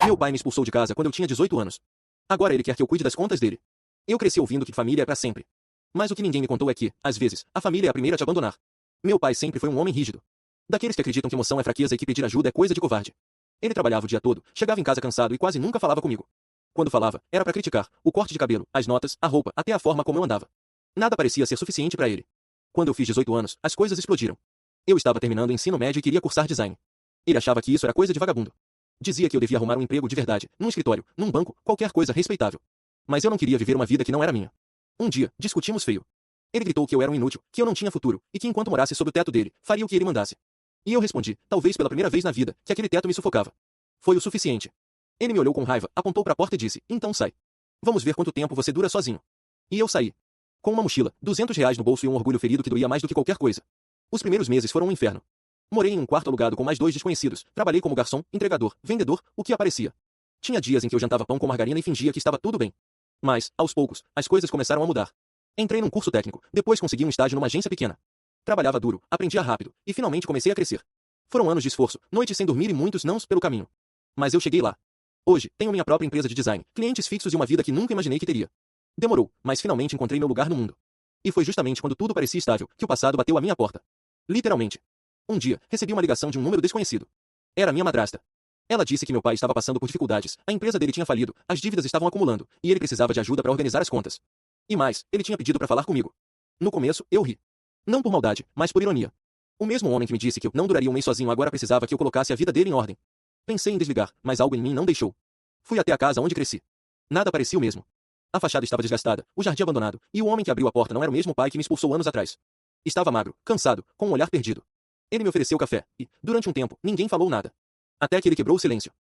Meu pai me expulsou de casa quando eu tinha 18 anos. Agora ele quer que eu cuide das contas dele. Eu cresci ouvindo que família é pra sempre. Mas o que ninguém me contou é que, às vezes, a família é a primeira a te abandonar. Meu pai sempre foi um homem rígido. Daqueles que acreditam que emoção é fraqueza e que pedir ajuda é coisa de covarde. Ele trabalhava o dia todo, chegava em casa cansado e quase nunca falava comigo. Quando falava, era pra criticar o corte de cabelo, as notas, a roupa, até a forma como eu andava. Nada parecia ser suficiente pra ele. Quando eu fiz 18 anos, as coisas explodiram. Eu estava terminando o ensino médio e queria cursar design. Ele achava que isso era coisa de vagabundo. Dizia que eu devia arrumar um emprego de verdade, num escritório, num banco, qualquer coisa respeitável. Mas eu não queria viver uma vida que não era minha. Um dia, discutimos feio. Ele gritou que eu era um inútil, que eu não tinha futuro, e que enquanto morasse sob o teto dele, faria o que ele mandasse. E eu respondi, talvez pela primeira vez na vida, que aquele teto me sufocava. Foi o suficiente. Ele me olhou com raiva, apontou para a porta e disse, então sai. Vamos ver quanto tempo você dura sozinho. E eu saí. Com uma mochila, R$ 200 no bolso e um orgulho ferido que doía mais do que qualquer coisa. Os primeiros meses foram um inferno. Morei em um quarto alugado com mais 2 desconhecidos, trabalhei como garçom, entregador, vendedor, o que aparecia. Tinha dias em que eu jantava pão com margarina e fingia que estava tudo bem. Mas, aos poucos, as coisas começaram a mudar. Entrei num curso técnico, depois consegui um estágio numa agência pequena. Trabalhava duro, aprendia rápido, e finalmente comecei a crescer. Foram anos de esforço, noites sem dormir e muitos nãos pelo caminho. Mas eu cheguei lá. Hoje, tenho minha própria empresa de design, clientes fixos e uma vida que nunca imaginei que teria. Demorou, mas finalmente encontrei meu lugar no mundo. E foi justamente quando tudo parecia estável, que o passado bateu à minha porta. Literalmente. Um dia, recebi uma ligação de um número desconhecido. Era minha madrasta. Ela disse que meu pai estava passando por dificuldades, a empresa dele tinha falido, as dívidas estavam acumulando, e ele precisava de ajuda para organizar as contas. E mais, ele tinha pedido para falar comigo. No começo, eu ri. Não por maldade, mas por ironia. O mesmo homem que me disse que eu não duraria um mês sozinho agora precisava que eu colocasse a vida dele em ordem. Pensei em desligar, mas algo em mim não deixou. Fui até a casa onde cresci. Nada parecia o mesmo. A fachada estava desgastada, o jardim abandonado, e o homem que abriu a porta não era o mesmo pai que me expulsou anos atrás. Estava magro, cansado, com um olhar perdido. Ele me ofereceu café, e, durante um tempo, ninguém falou nada. Até que ele quebrou o silêncio.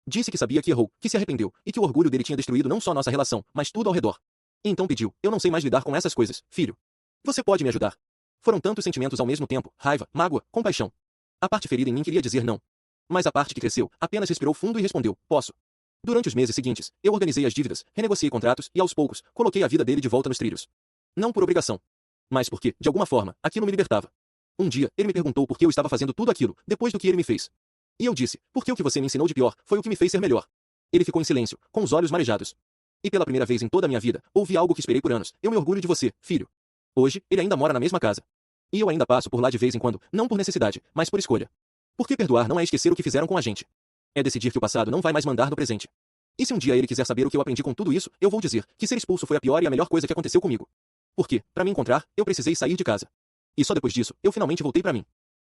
Disse que sabia que errou, que se arrependeu, e que o orgulho dele tinha destruído não só nossa relação, mas tudo ao redor. Então pediu, eu não sei mais lidar com essas coisas, filho. Você pode me ajudar? Foram tantos sentimentos ao mesmo tempo, raiva, mágoa, compaixão. A parte ferida em mim queria dizer não. Mas a parte que cresceu, apenas respirou fundo e respondeu, posso. Durante os meses seguintes, eu organizei as dívidas, renegociei contratos e, aos poucos, coloquei a vida dele de volta nos trilhos. Não por obrigação. Mas porque, de alguma forma, aquilo me libertava. Um dia, ele me perguntou por que eu estava fazendo tudo aquilo, depois do que ele me fez. E eu disse, porque o que você me ensinou de pior, foi o que me fez ser melhor. Ele ficou em silêncio, com os olhos marejados. E pela primeira vez em toda a minha vida, ouvi algo que esperei por anos, eu me orgulho de você, filho. Hoje, ele ainda mora na mesma casa. E eu ainda passo por lá de vez em quando, não por necessidade, mas por escolha. Porque perdoar não é esquecer o que fizeram com a gente. É decidir que o passado não vai mais mandar no presente. E se um dia ele quiser saber o que eu aprendi com tudo isso, eu vou dizer que ser expulso foi a pior e a melhor coisa que aconteceu comigo. Porque, para me encontrar, eu precisei sair de casa. E só depois disso, eu finalmente voltei para mim.